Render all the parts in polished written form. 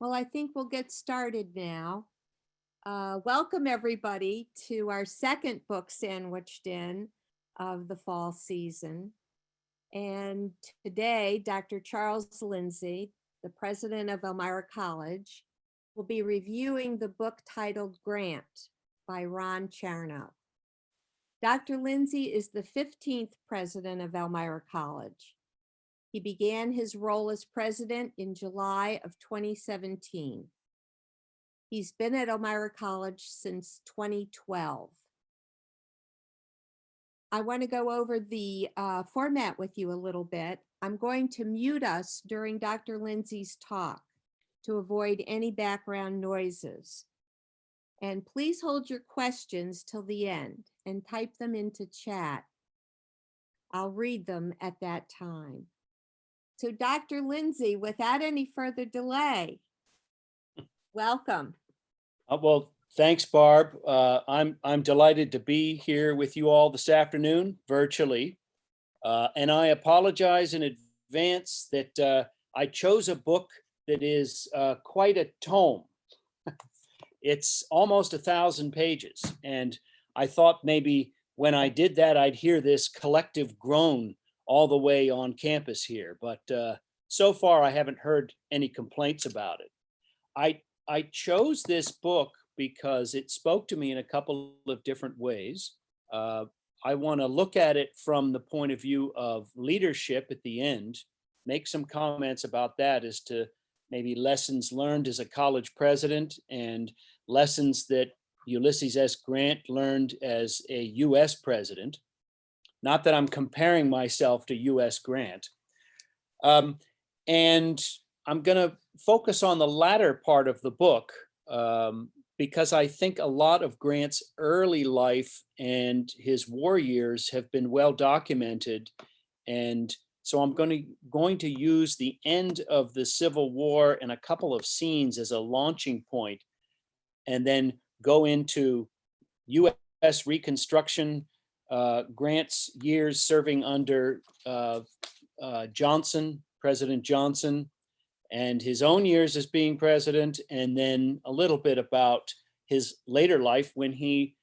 Well, I think we'll get started now. Welcome, everybody, to our second book sandwiched in of the fall season. And today, Dr. Charles Lindsay, the president of Elmira College, will be reviewing the book titled Grant by Ron Chernow. Dr. Lindsay is the 15th president of Elmira College. He began his role as president in July of 2017. He's been at Elmira College since 2012. I want to go over the format with you a little bit. I'm going to mute us during Dr. Lindsay's talk to avoid any background noises. And please hold your questions till the end and type them into chat. I'll read them at that time. So Dr. Lindsay, without any further delay, welcome. Well, thanks, Barb. I'm delighted to be here with you all this afternoon virtually. And I apologize in advance that I chose a book that is quite a tome. It's almost 1,000 pages. And I thought maybe when I did that, I'd hear this collective groan all the way on campus here. But so far, I haven't heard any complaints about it. I chose this book because it spoke to me in a couple of different ways. I want to look at it from the point of view of leadership at the end, make some comments about that as to maybe lessons learned as a college president and lessons that Ulysses S. Grant learned as a US president. Not that I'm comparing myself to US Grant. And I'm going to focus on the latter part of the book because I think a lot of Grant's early life and his war years have been well documented. And so I'm going to use the end of the Civil War and a couple of scenes as a launching point, and then go into US Reconstruction, Grant's years serving under Johnson, President Johnson, and his own years as being president, and then a little bit about his later life when he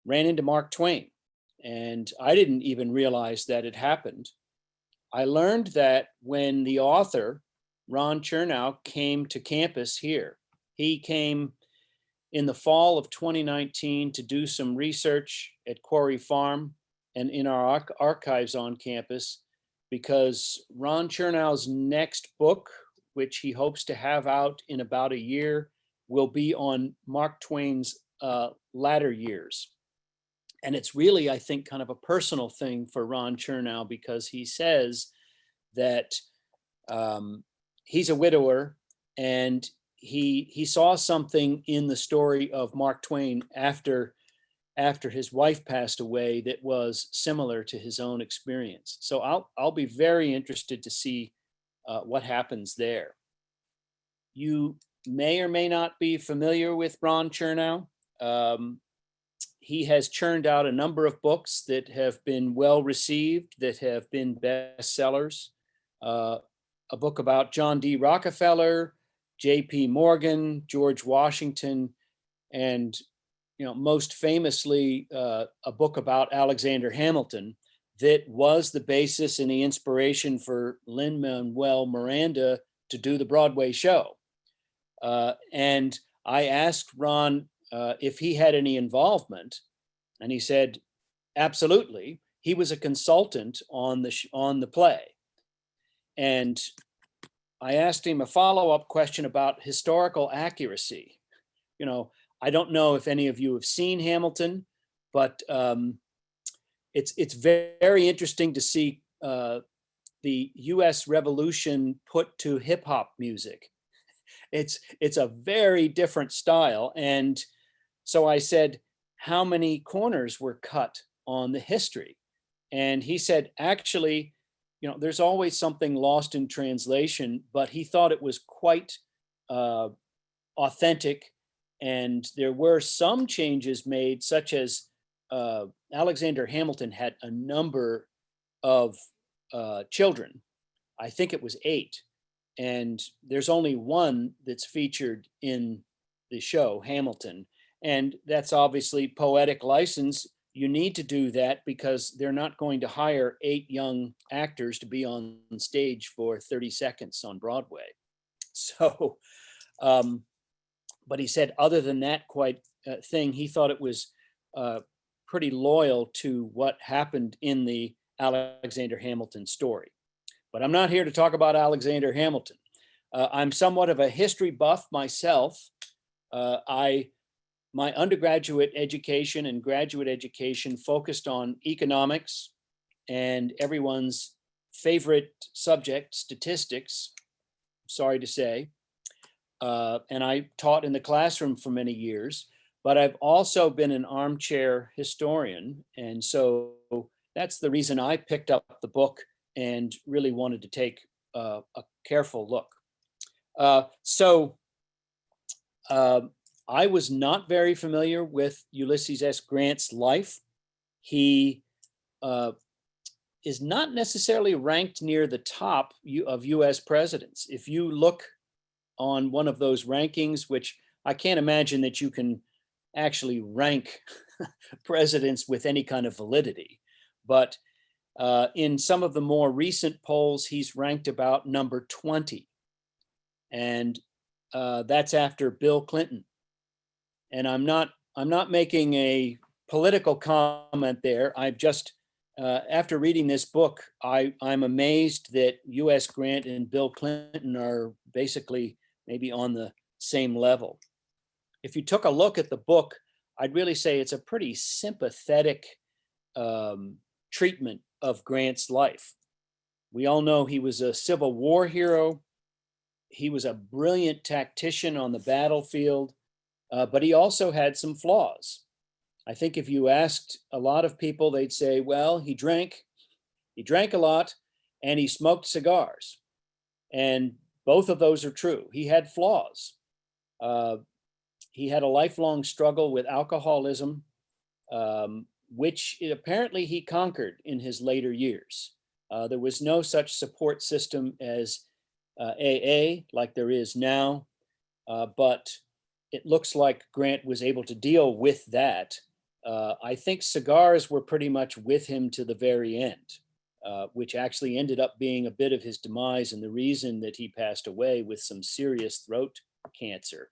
ran into Mark Twain. And I didn't even realize that it happened. I learned that when the author, Ron Chernow, came to campus here. He came in the fall of 2019 to do some research at Quarry Farm and in our archives on campus, because Ron Chernow's next book, which he hopes to have out in about a year, will be on Mark Twain's latter years. And it's really, I think, kind of a personal thing for Ron Chernow, because he says that he's a widower and he saw something in the story of Mark Twain after his wife passed away that was similar to his own experience. So I'll be very interested to see what happens there. You may or may not be familiar with Ron Chernow. He has churned out a number of books that have been well received, that have been bestsellers. A book about John D. Rockefeller, J.P. Morgan, George Washington, and most famously, a book about Alexander Hamilton that was the basis and the inspiration for Lin-Manuel Miranda to do the Broadway show. And I asked Ron if he had any involvement, and he said, absolutely. He was a consultant on the play. And I asked him a follow-up question about historical accuracy. I don't know if any of you have seen Hamilton, but it's very interesting to see the U.S. Revolution put to hip hop music. It's a very different style. And so I said, how many corners were cut on the history? And he said, actually, there's always something lost in translation, but he thought it was quite authentic. And there were some changes made, such as Alexander Hamilton had a number of children. I think it was 8. and there's only one that's featured in the show, Hamilton. And that's obviously poetic license. You need to do that because they're not going to hire 8 young actors to be on stage for 30 seconds on Broadway. So, but he said, other than that thing, he thought it was pretty loyal to what happened in the Alexander Hamilton story. But I'm not here to talk about Alexander Hamilton. I'm somewhat of a history buff myself. My undergraduate education and graduate education focused on economics and everyone's favorite subject, statistics, sorry to say. And I taught in the classroom for many years, but I've also been an armchair historian. And so that's the reason I picked up the book and really wanted to take a careful look. I was not very familiar with Ulysses S. Grant's life. He is not necessarily ranked near the top of US presidents. If you look on one of those rankings, which I can't imagine that you can actually rank presidents with any kind of validity, but in some of the more recent polls, he's ranked about number 20. And that's after Bill Clinton. And I'm not making a political comment there. I've just, after reading this book, I'm amazed that U.S. Grant and Bill Clinton are basically maybe on the same level. If you took a look at the book, I'd really say it's a pretty sympathetic treatment of Grant's life. We all know he was a Civil War hero. He was a brilliant tactician on the battlefield, but he also had some flaws. I think if you asked a lot of people, they'd say, well, he drank a lot, and he smoked cigars. And both of those are true. He had flaws. He had a lifelong struggle with alcoholism, which apparently he conquered in his later years. There was no such support system as AA like there is now, but it looks like Grant was able to deal with that. I think cigars were pretty much with him to the very end, which actually ended up being a bit of his demise and the reason that he passed away with some serious throat cancer.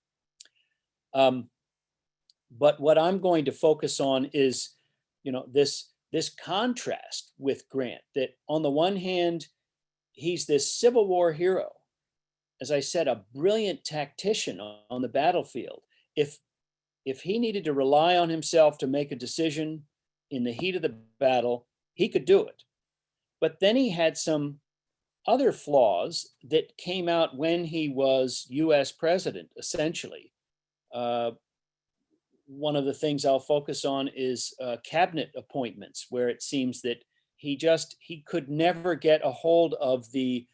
But what I'm going to focus on is, this contrast with Grant, that on the one hand, he's this Civil War hero, as I said, a brilliant tactician on the battlefield. If he needed to rely on himself to make a decision in the heat of the battle, he could do it. But then he had some other flaws that came out when he was US president, essentially. One of the things I'll focus on is cabinet appointments, where it seems that he could never get a hold of the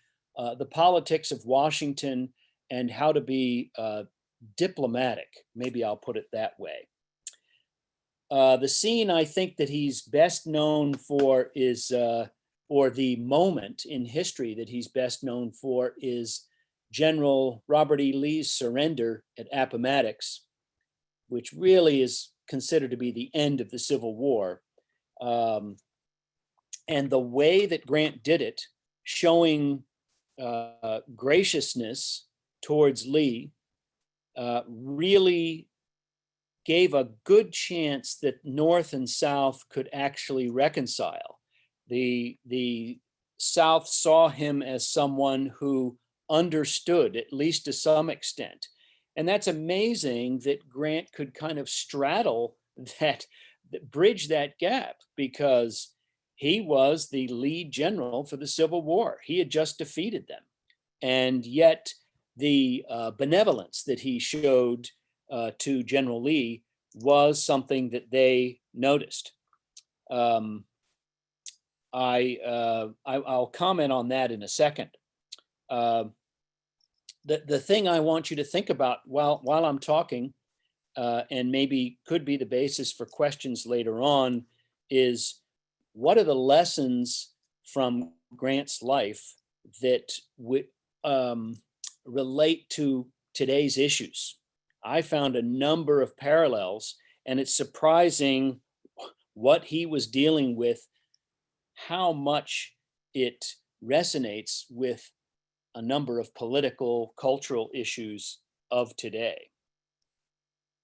politics of Washington and how to be diplomatic. Maybe I'll put it that way. The scene I think that he's best known for is, or the moment in history that he's best known for is General Robert E. Lee's surrender at Appomattox, which really is considered to be the end of the Civil War. And the way that Grant did it, showing graciousness towards Lee, really gave a good chance that North and South could actually reconcile. The South saw him as someone who understood, at least to some extent. And that's amazing that Grant could kind of straddle that bridge that gap, because he was the lead general for the Civil War. He had just defeated them. And yet the benevolence that he showed to General Lee was something that they noticed. I'll comment on that in a second. The thing I want you to think about while I'm talking, and maybe could be the basis for questions later on, is what are the lessons from Grant's life that relate to today's issues. I found a number of parallels, and it's surprising what he was dealing with, how much it resonates with a number of political, cultural issues of today.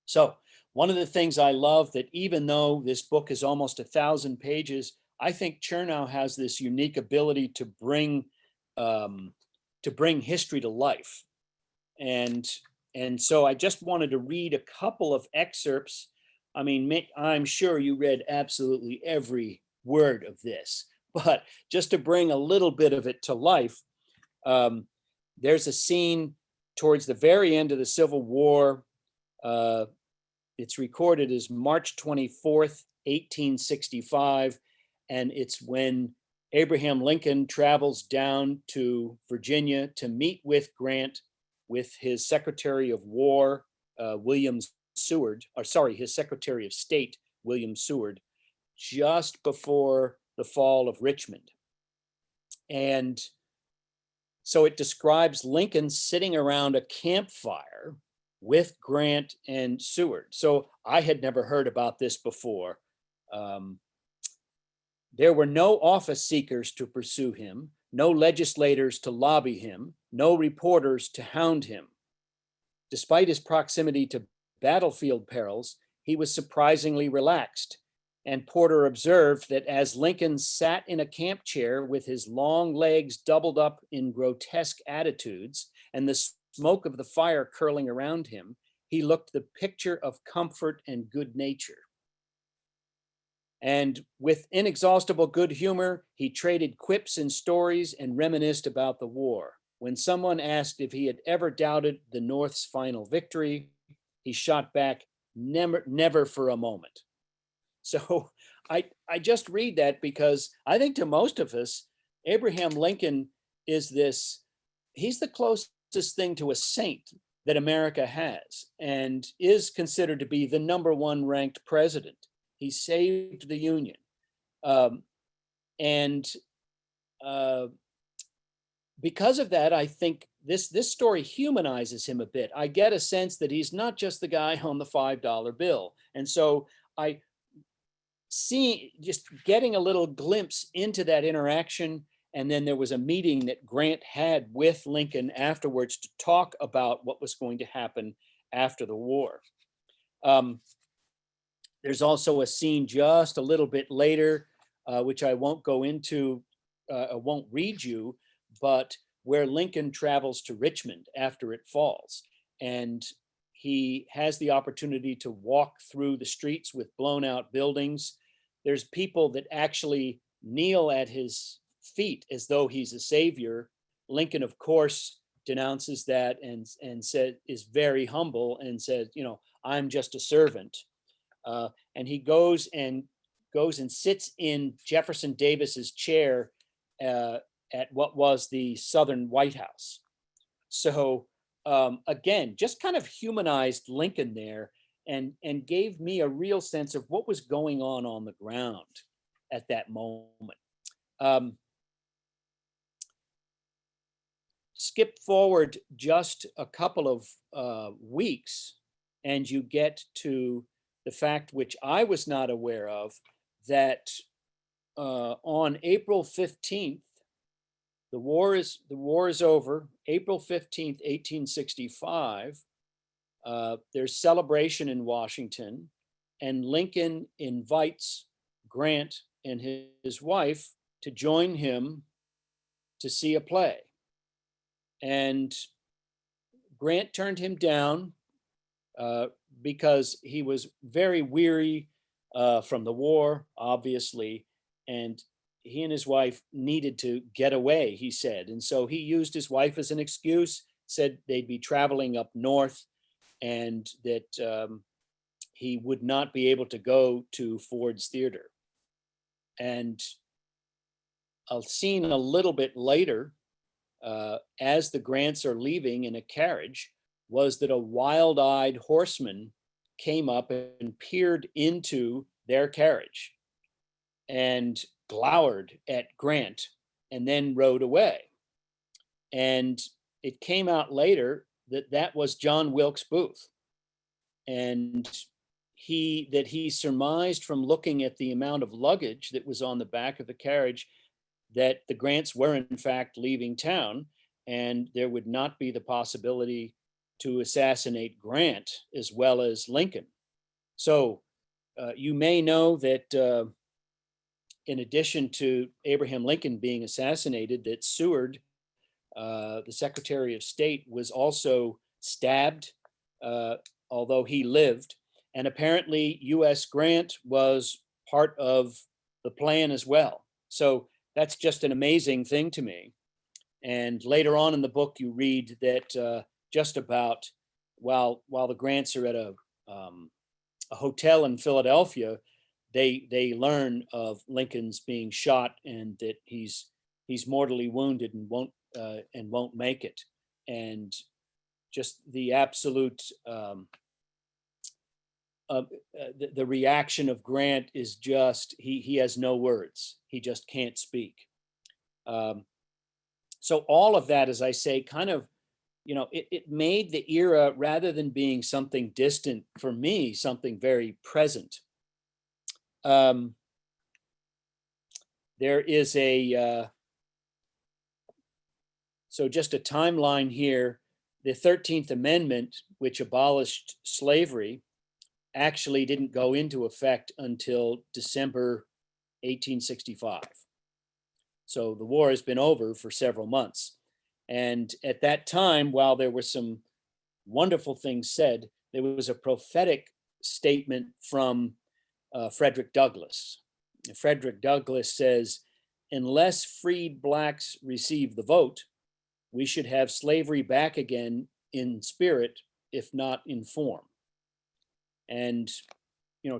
So one of the things I love, that even though this book is almost 1,000 pages, I think Chernow has this unique ability to bring history to life. And so I just wanted to read a couple of excerpts. I mean, I'm sure you read absolutely every word of this, but just to bring a little bit of it to life, there's a scene towards the very end of the Civil War. It's recorded as March 24th, 1865, and it's when Abraham Lincoln travels down to Virginia to meet with Grant, with his Secretary of War, William Seward, or sorry, his Secretary of State, William Seward, just before the fall of Richmond. And so it describes Lincoln sitting around a campfire with Grant and Seward. So I had never heard about this before. There were no office seekers to pursue him, no legislators to lobby him, no reporters to hound him. Despite his proximity to battlefield perils, he was surprisingly relaxed. And Porter observed that as Lincoln sat in a camp chair with his long legs doubled up in grotesque attitudes and the smoke of the fire curling around him, he looked the picture of comfort and good nature. And with inexhaustible good humor, he traded quips and stories and reminisced about the war. When someone asked if he had ever doubted the North's final victory, he shot back, never for a moment. So I just read that because I think to most of us, Abraham Lincoln is he's the closest thing to a saint that America has, and is considered to be the #1 ranked president. He saved the Union. Because of that, I think this story humanizes him a bit. I get a sense that he's not just the guy on the $5 bill. And so I see, just getting a little glimpse into that interaction. And then there was a meeting that Grant had with Lincoln afterwards to talk about what was going to happen after the war. There's also a scene just a little bit later, which I won't go into, I won't read you, but where Lincoln travels to Richmond after it falls. And he has the opportunity to walk through the streets with blown out buildings. There's people that actually kneel at his feet as though he's a savior. Lincoln, of course, denounces that and is very humble and says, I'm just a servant. And he goes and sits in Jefferson Davis's chair at what was the Southern White House. So again, just kind of humanized Lincoln there and gave me a real sense of what was going on the ground at that moment. Skip forward just a couple of weeks and you get to the fact, which I was not aware of, that on April 15th, the war is over. April 15th, 1865, there's celebration in Washington, and Lincoln invites Grant and his wife to join him to see a play. And Grant turned him down because he was very weary from the war, obviously, and he and his wife needed to get away, he said. And so he used his wife as an excuse, said they'd be traveling up north and that he would not be able to go to Ford's Theater. And a scene a little bit later, as the Grants are leaving in a carriage, was that a wild-eyed horseman came up and peered into their carriage and glowered at Grant and then rode away. And it came out later that that was John Wilkes Booth. And he surmised from looking at the amount of luggage that was on the back of the carriage that the Grants were in fact leaving town, and there would not be the possibility to assassinate Grant as well as Lincoln. So you may know that in addition to Abraham Lincoln being assassinated, that Seward, the Secretary of State, was also stabbed, although he lived. And apparently U.S. Grant was part of the plan as well. So that's just an amazing thing to me. And later on in the book, you read that just about while the Grants are at a hotel in Philadelphia, they learn of Lincoln's being shot and that he's mortally wounded and won't make it. And just the absolute the reaction of Grant is just he has no words. He just can't speak. So all of that, as I say, kind of, it made the era, rather than being something distant, for me, something very present. There is so just a timeline here. The 13th Amendment, which abolished slavery, actually didn't go into effect until December 1865. So the war has been over for several months. And at that time, while there were some wonderful things said, there was a prophetic statement from Frederick Douglass. Frederick Douglass says, unless freed blacks receive the vote, we should have slavery back again in spirit, if not in form. And,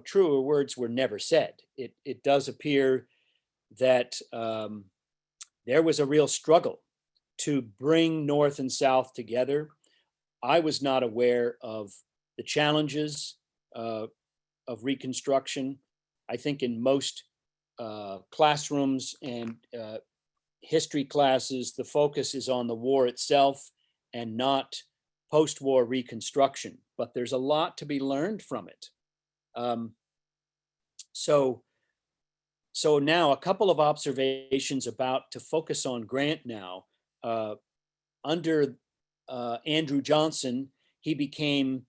truer words were never said. It does appear that there was a real struggle to bring North and South together. I was not aware of the challenges of Reconstruction. I think in most classrooms and history classes, the focus is on the war itself and not post-war Reconstruction, but there's a lot to be learned from it. So now a couple of observations to focus on Grant now. Under Andrew Johnson, he became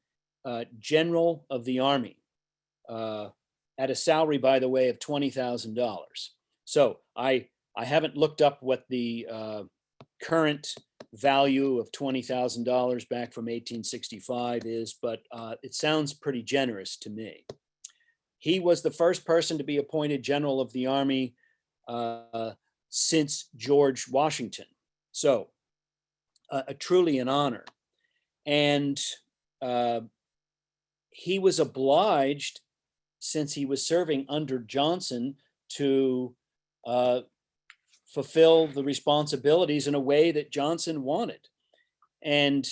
General of the Army at a salary, by the way, of $20,000. So I haven't looked up what the current value of $20,000 back from 1865 is, but it sounds pretty generous to me. He was the first person to be appointed General of the Army since George Washington. So truly an honor. And he was obliged, since he was serving under Johnson, to fulfill the responsibilities in a way that Johnson wanted. And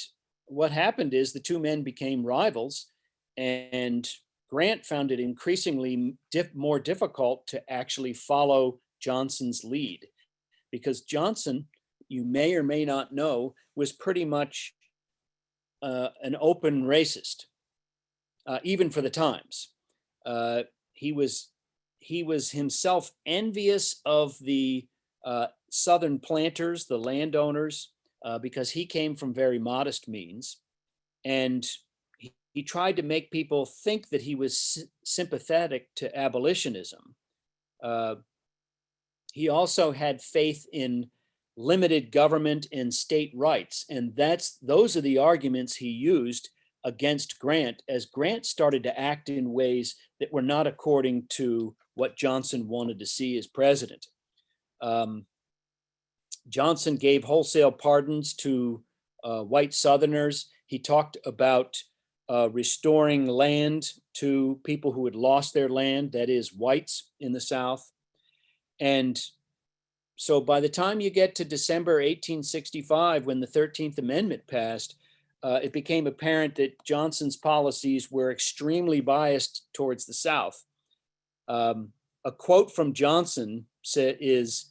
what happened is the two men became rivals, and Grant found it increasingly more difficult to actually follow Johnson's lead, because Johnson, you may or may not know, was pretty much an open racist, even for the times. He was himself envious of the Southern planters, the landowners, because he came from very modest means. And he tried to make people think that he was sympathetic to abolitionism. He also had faith in limited government and state rights. And those are the arguments he used against Grant, as Grant started to act in ways that were not according to what Johnson wanted to see as president. Johnson gave wholesale pardons to white Southerners. He talked about restoring land to people who had lost their land, that is, whites in the South. And so by the time you get to December 1865, when the 13th Amendment passed, it became apparent that Johnson's policies were extremely biased towards the South. A quote from Johnson is,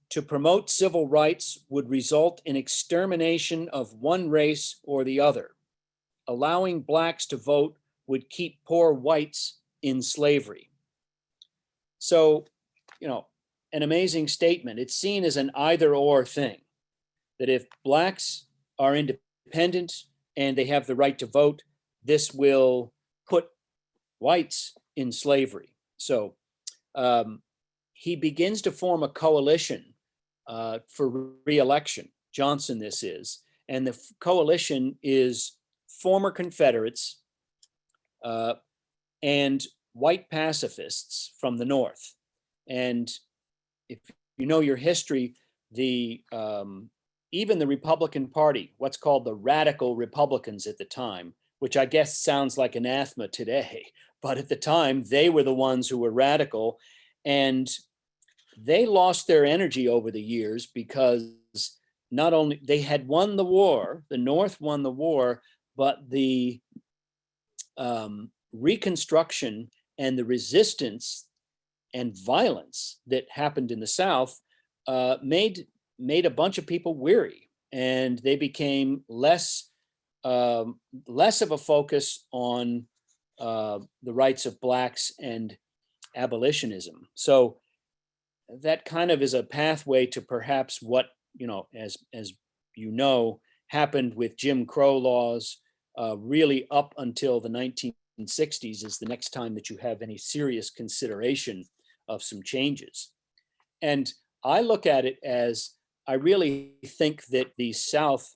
to promote civil rights would result in extermination of one race or the other. Allowing blacks to vote would keep poor whites in slavery. So, an amazing statement. It's seen as an either or thing, that if blacks are independent and they have the right to vote, this will put whites in slavery. So he begins to form a coalition for re-election. Johnson, this is. And the coalition is former Confederates and white pacifists from the North. And if you know your history, even the Republican Party, what's called the radical Republicans at the time, which I guess sounds like anathema today, but at the time they were the ones who were radical, and they lost their energy over the years because not only they had won the war, the North won the war, but the Reconstruction and the resistance and violence that happened in the South made a bunch of people weary, and they became less of a focus on the rights of blacks and abolitionism. So that kind of is a pathway to perhaps what, as happened with Jim Crow laws, really up until the 1960s is the next time that you have any serious consideration of some changes. And I look at it as, I really think that the South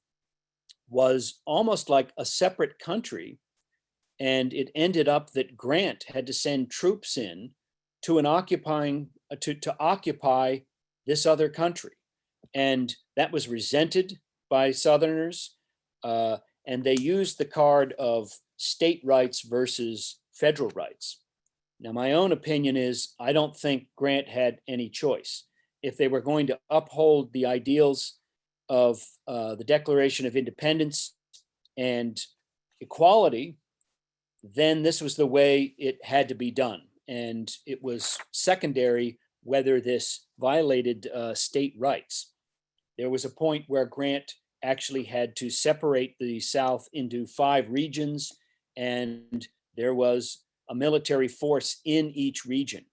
was almost like a separate country, and it ended up that Grant had to send troops in to occupy this other country, and that was resented by Southerners, and they used the card of state rights versus federal rights. Now, my own opinion is I don't think Grant had any choice. If they were going to uphold the ideals of the Declaration of Independence and equality, then this was the way it had to be done. And it was secondary whether this violated state rights. There was a point where Grant actually had to separate the South into 5 regions, and there was a military force in each region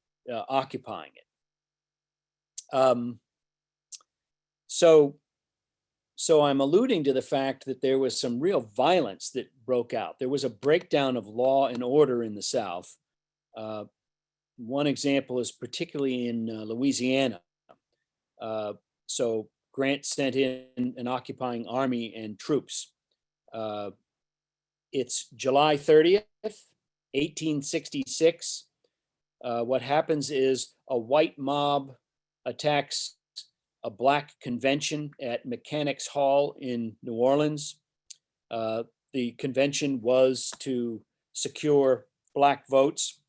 occupying it. So I'm alluding to the fact that there was some real violence that broke out. There was a breakdown of law and order in the South. One example is particularly in Louisiana. So Grant sent in an occupying army and troops. It's July 30th, 1866. What happens is a white mob attacks a black convention at Mechanics Hall in New Orleans. The convention was to secure black votes.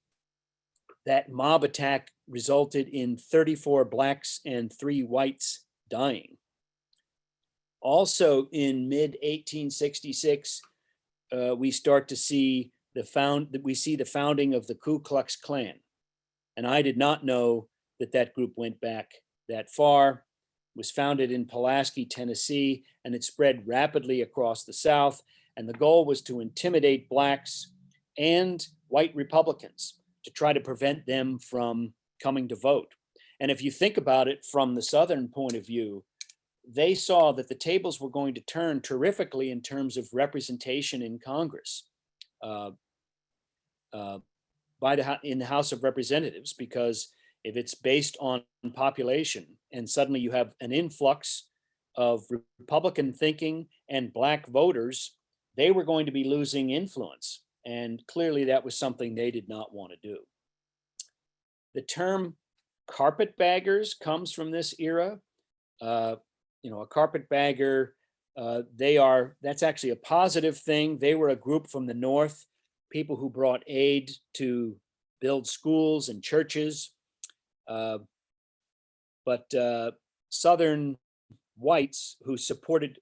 That mob attack resulted in 34 blacks and 3 whites dying. Also in mid-1866, we start to see the founding of the Ku Klux Klan. And I did not know that group went back that far. It was founded in Pulaski, Tennessee, and it spread rapidly across the South. And the goal was to intimidate blacks and white Republicans to try to prevent them from coming to vote. And if you think about it from the Southern point of view, they saw that the tables were going to turn terrifically in terms of representation in Congress in the House of Representatives, because if it's based on population and suddenly you have an influx of Republican thinking and black voters, they were going to be losing influence. And clearly that was something they did not want to do. The term carpetbaggers comes from this era. A carpetbagger, that's actually a positive thing. They were a group from the North, people who brought aid to build schools and churches. But Southern whites who supported,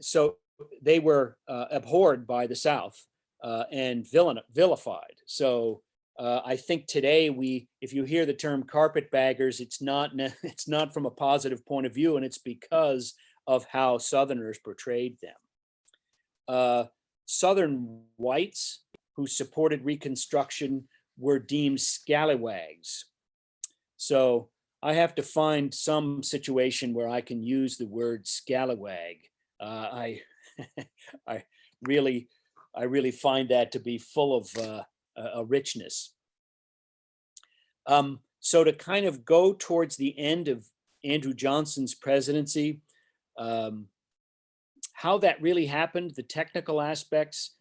so they were abhorred by the South and vilified. So I think today if you hear the term carpetbaggers, it's not it's not from a positive point of view, and it's because of how Southerners portrayed them. Southern whites who supported Reconstruction were deemed scallywags. So I have to find some situation where I can use the word scallywag. I I really find that to be full of a richness. So to kind of go towards the end of Andrew Johnson's presidency, how that really happened, the technical aspects.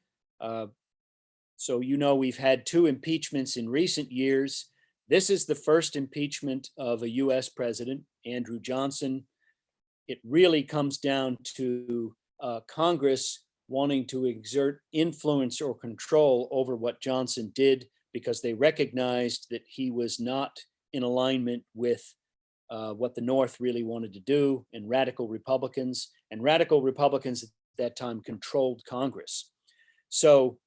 So we've had 2 impeachments in recent years. This is the first impeachment of a US president, Andrew Johnson. It really comes down to Congress wanting to exert influence or control over what Johnson did, because they recognized that he was not in alignment with what the North really wanted to do, and radical Republicans at that time controlled Congress. So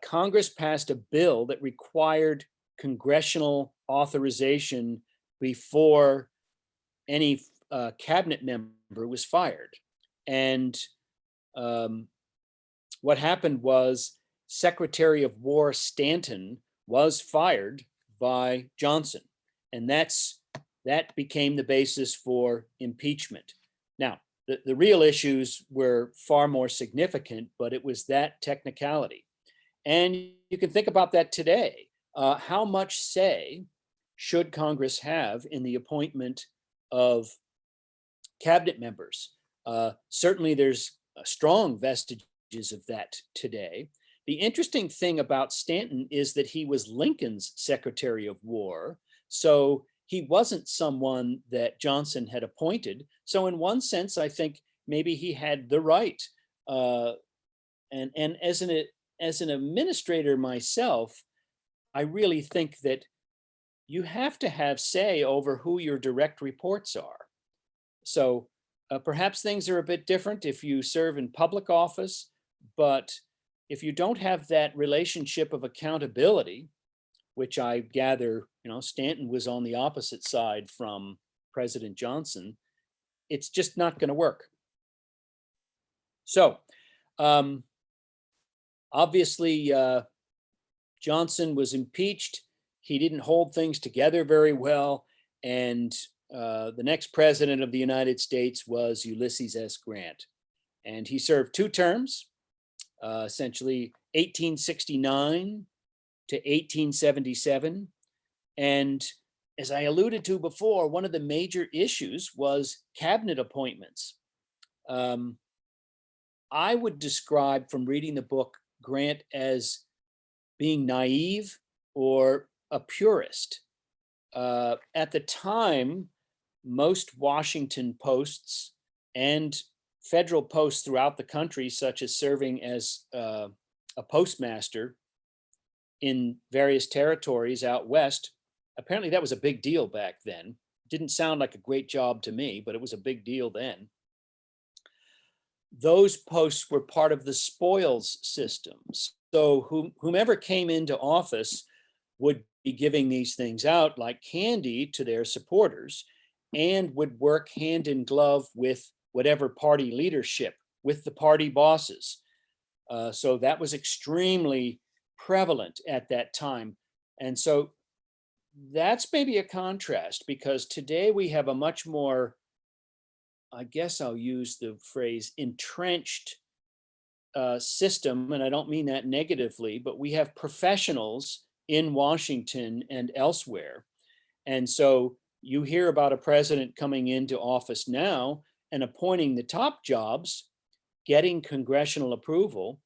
Congress passed a bill that required congressional authorization before any cabinet member was fired. And what happened was Secretary of War Stanton was fired by Johnson, and that became the basis for impeachment. Now, the real issues were far more significant, but it was that technicality. And you can think about that today. How much say should Congress have in the appointment of cabinet members? Certainly there's strong vestiges of that today. The interesting thing about Stanton is that he was Lincoln's Secretary of War, so he wasn't someone that Johnson had appointed. So in one sense, I think maybe he had the right. And as an administrator myself, I really think that you have to have say over who your direct reports are. So perhaps things are a bit different if you serve in public office, but if you don't have that relationship of accountability, which I gather, Stanton was on the opposite side from President Johnson, it's just not going to work. So obviously, Johnson was impeached. He didn't hold things together very well. And the next president of the United States was Ulysses S. Grant. And he served 2 terms, essentially 1869 to 1877. And as I alluded to before, one of the major issues was cabinet appointments. I would describe, from reading the book, Grant as being naive or a purist. At the time, most Washington posts and federal posts throughout the country, such as serving as a postmaster in various territories out west, apparently that was a big deal back then. Didn't sound like a great job to me, but it was a big deal then. Those posts were part of the spoils system. So whomever came into office would be giving these things out like candy to their supporters, and would work hand in glove with whatever party leadership, with the party bosses. So that was extremely prevalent at that time. And so that's maybe a contrast, because today we have a much more, I guess I'll use the phrase, entrenched system. And I don't mean that negatively, but we have professionals in Washington and elsewhere. And so you hear about a president coming into office now and appointing the top jobs, getting congressional approval,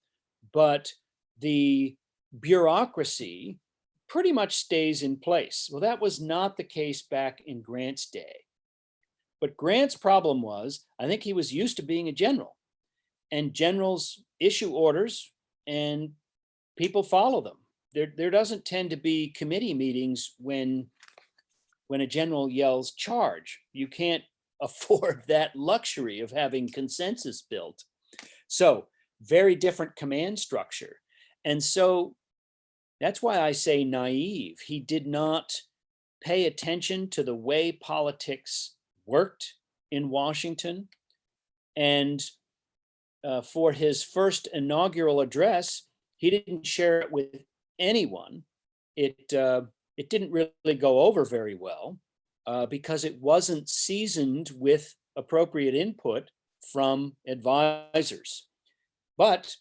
but the bureaucracy pretty much stays in place. Well, that was not the case back in Grant's day. But Grant's problem was, I think he was used to being a general, and generals issue orders and people follow them. There doesn't tend to be committee meetings when a general yells charge. You can't afford that luxury of having consensus built. So very different command structure. And so That's why I say naive. He did not pay attention to the way politics worked in Washington. And for his first inaugural address, he didn't share it with anyone. It didn't really go over very well because it wasn't seasoned with appropriate input from advisors. But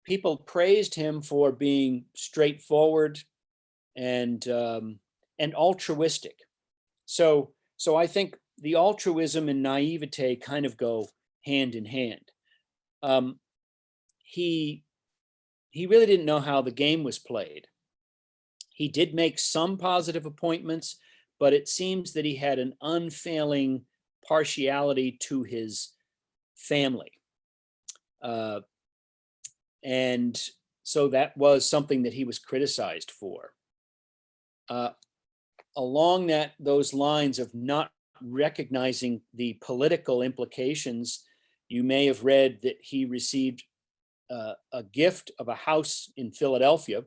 people praised him for being straightforward and altruistic. So I think the altruism and naivete kind of go hand in hand. He really didn't know how the game was played. He did make some positive appointments, but it seems that he had an unfailing partiality to his family. And so that was something that he was criticized for. Along those lines of not recognizing the political implications, you may have read that he received a gift of a house in Philadelphia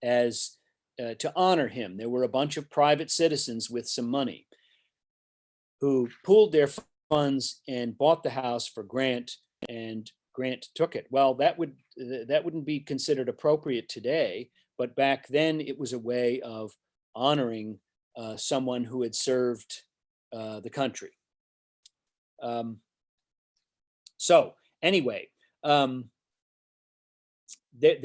as to honor him. There were a bunch of private citizens with some money who pooled their funds and bought the house for Grant, and Grant took it. Well, that wouldn't be considered appropriate today, but back then it was a way of honoring someone who had served the country. So anyway, there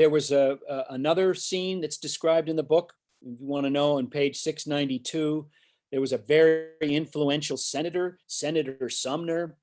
was another scene that's described in the book. If you want to know, on page 692, there was a very influential senator, Senator Sumner,